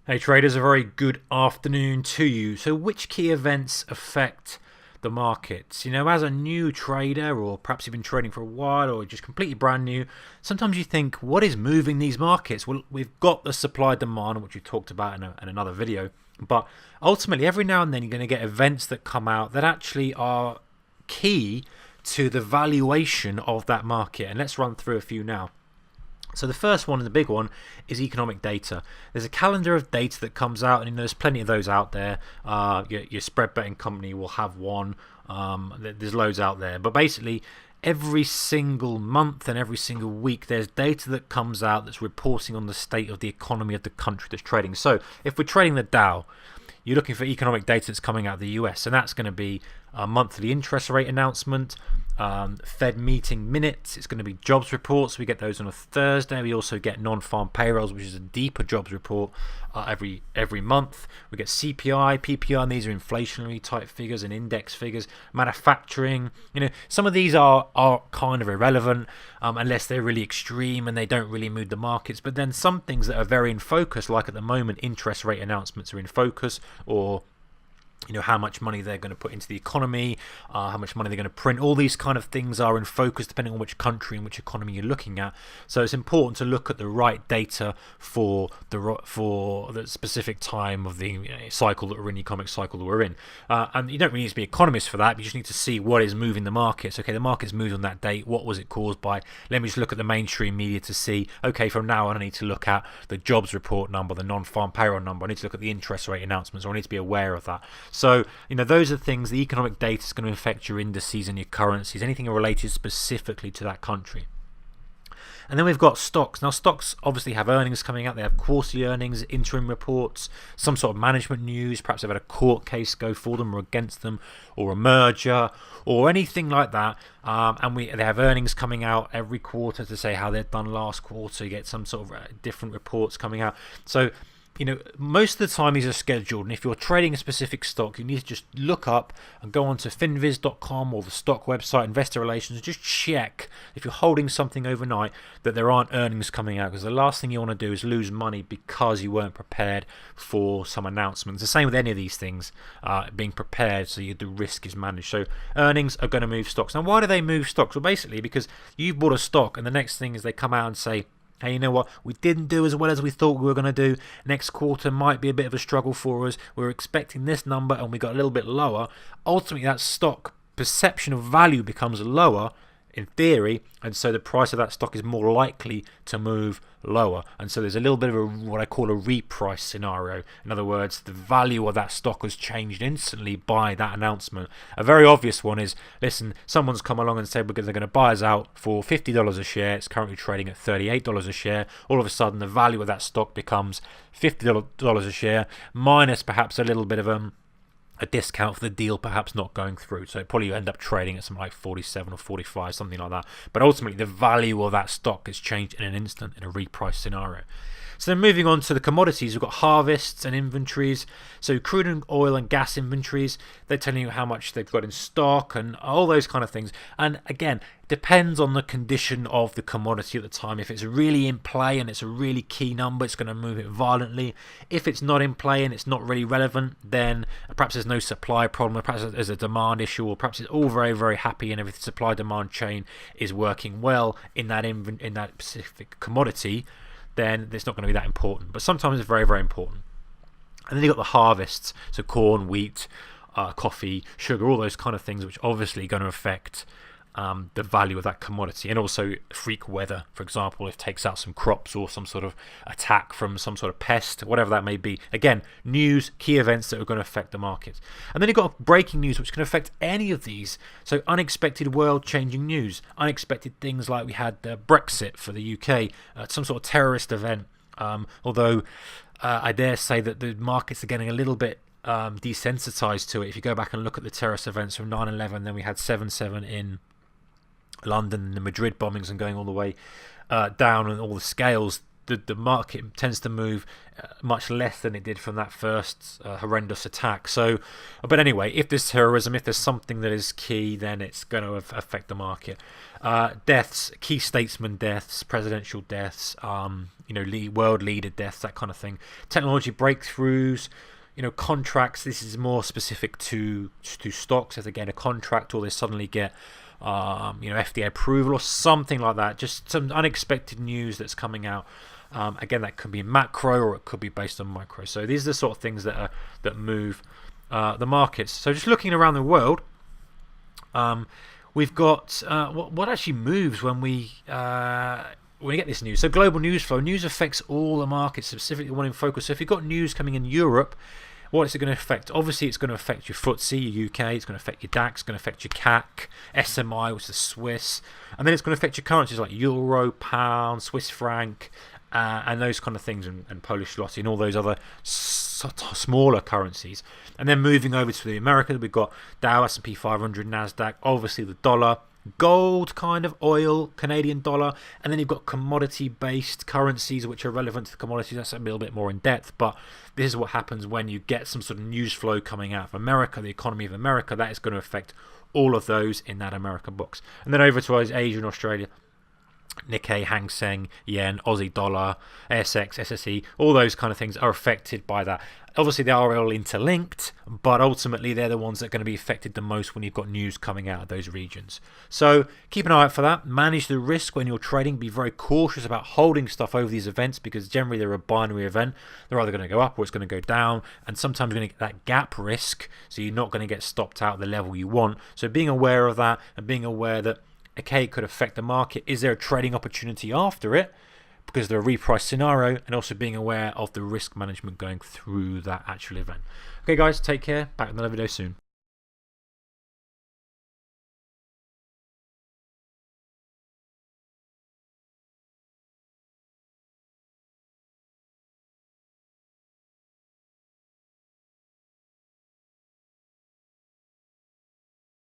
Hey traders, a very good afternoon to you. So which key events affect the markets? As a new trader, or perhaps you've been trading for a while, or just completely brand new, sometimes you think, what is moving these markets? Well, we've got the supply demand, which we talked about in another video, but ultimately every now and then you're going to get events that come out that actually are key to the valuation of that market. And let's run through a few now. So the first one and the big one is economic data. There's a calendar of data that comes out, and there's plenty of those out there. Your spread betting company will have one. There's loads out there. But basically, every single month and every single week, there's data that comes out that's reporting on the state of the economy of the country that's trading. So if we're trading the Dow, you're looking for economic data that's coming out of the US, and that's going to be a monthly interest rate announcement, Fed meeting minutes. It's going to be jobs reports. We get those on a Thursday. We also get non-farm payrolls, which is a deeper jobs report every month. We get CPI, PPI, and these are inflationary type figures and index figures. Manufacturing, some of these are kind of irrelevant unless they're really extreme and they don't really move the markets. But then some things that are very in focus, like at the moment, interest rate announcements are in focus, or how much money they're going to put into the economy, how much money they're going to print. All these kind of things are in focus depending on which country and which economy you're looking at. So it's important to look at the right data for the specific time of the cycle that we're in, the economic cycle that we're in. And you don't really need to be economists for that. You just need to see what is moving the markets. Okay, the market's moved on that date. What was it caused by? Let me just look at the mainstream media to see, okay, from now on I need to look at the jobs report number, the non-farm payroll number. I need to look at the interest rate announcements, or I need to be aware of that. So, those are things. The economic data is going to affect your indices and your currencies, anything related specifically to that country. And then we've got stocks. Now, stocks obviously have earnings coming out. They have quarterly earnings, interim reports, some sort of management news. Perhaps they've had a court case go for them or against them, or a merger, or anything like that. And they have earnings coming out every quarter to say how they've done last quarter. You get some sort of different reports coming out. So, most of the time these are scheduled, and if you're trading a specific stock, you need to just look up and go onto finviz.com or the stock website, investor relations, and just check if you're holding something overnight that there aren't earnings coming out, because the last thing you want to do is lose money because you weren't prepared for some announcements. The same with any of these things, being prepared so the risk is managed. So earnings are going to move stocks. Now, why do they move stocks? Well, basically because you've bought a stock, and the next thing is they come out and say, hey, you know what? We didn't do as well as we thought we were going to do. Next quarter might be a bit of a struggle for us. We're expecting this number and we got a little bit lower. Ultimately, that stock perception of value becomes lower in theory, and so the price of that stock is more likely to move lower. And so there's a little bit of what I call a reprice scenario. In other words, the value of that stock has changed instantly by that announcement. A very obvious one is, listen, someone's come along and said they're going to buy us out for $50 a share. It's currently trading at $38 a share. All of a sudden, the value of that stock becomes $50 a share, minus perhaps a little bit of a discount for the deal perhaps not going through. So probably you end up trading at something like 47 or 45, something like that. But ultimately, the value of that stock has changed in an instant in a reprice scenario. So then moving on to the commodities, we've got harvests and inventories. So crude and oil and gas inventories, they're telling you how much they've got in stock and all those kind of things. And again, depends on the condition of the commodity at the time. If it's really in play and it's a really key number, it's going to move it violently. If it's not in play and it's not really relevant, then perhaps there's no supply problem, or perhaps there's a demand issue, or perhaps it's all very, very happy and everything supply-demand chain is working well in that specific commodity, then it's not going to be that important. But sometimes it's very, very important. And then you've got the harvests, so corn, wheat, coffee, sugar, all those kind of things, which obviously are going to affect the value of that commodity. And also freak weather, for example, if it takes out some crops or some sort of attack from some sort of pest, whatever that may be. Again, news, key events that are going to affect the market. And then you've got breaking news, which can affect any of these. So unexpected world-changing news, unexpected things like we had Brexit for the UK, some sort of terrorist event. Although I dare say that the markets are getting a little bit desensitized to it. If you go back and look at the terrorist events from 9/11, then we had 7/7 in London, and the Madrid bombings, and going all the way down on all the scales, the market tends to move much less than it did from that first horrendous attack. So, but anyway, if there's terrorism, if there's something that is key, then it's going to affect the market. Deaths, key statesman deaths, presidential deaths, world leader deaths, that kind of thing. Technology breakthroughs, contracts. This is more specific to stocks. As they get a contract or they suddenly get FDA approval or something like that. Just some unexpected news that's coming out. Again, that could be macro or it could be based on micro. So these are the sort of things that move the markets. So just looking around the world, we've got what actually moves when we get this news. So global news flow. News affects all the markets, specifically the one in focus. So if you've got news coming in Europe, what is it going to affect? Obviously, it's going to affect your FTSE, your UK. It's going to affect your DAX. It's going to affect your CAC, SMI, which is the Swiss, and then it's going to affect your currencies like euro, pound, Swiss franc, and those kind of things, and Polish zloty, and all those other smaller currencies. And then moving over to the Americas, we've got Dow, S&P 500, Nasdaq, obviously the dollar, gold, kind of oil, Canadian dollar, and then you've got commodity-based currencies which are relevant to the commodities. That's a little bit more in depth, but this is what happens when you get some sort of news flow coming out of America, the economy of America. That is going to affect all of those in that American box. And then over to Asia and Australia. Nikkei, Hang Seng, Yen, Aussie dollar, ASX, SSE, all those kind of things are affected by that. Obviously, they are all interlinked, but ultimately they're the ones that are going to be affected the most when you've got news coming out of those regions. So keep an eye out for that. Manage the risk when you're trading. Be very cautious about holding stuff over these events because generally they're a binary event. They're either going to go up or it's going to go down, and sometimes you're going to get that gap risk, so you're not going to get stopped out at the level you want. So being aware of that and being aware that it could affect the market. Is there a trading opportunity after it because they're a reprice scenario, and also being aware of the risk management going through that actual event. Okay guys, take care. Back with another video soon.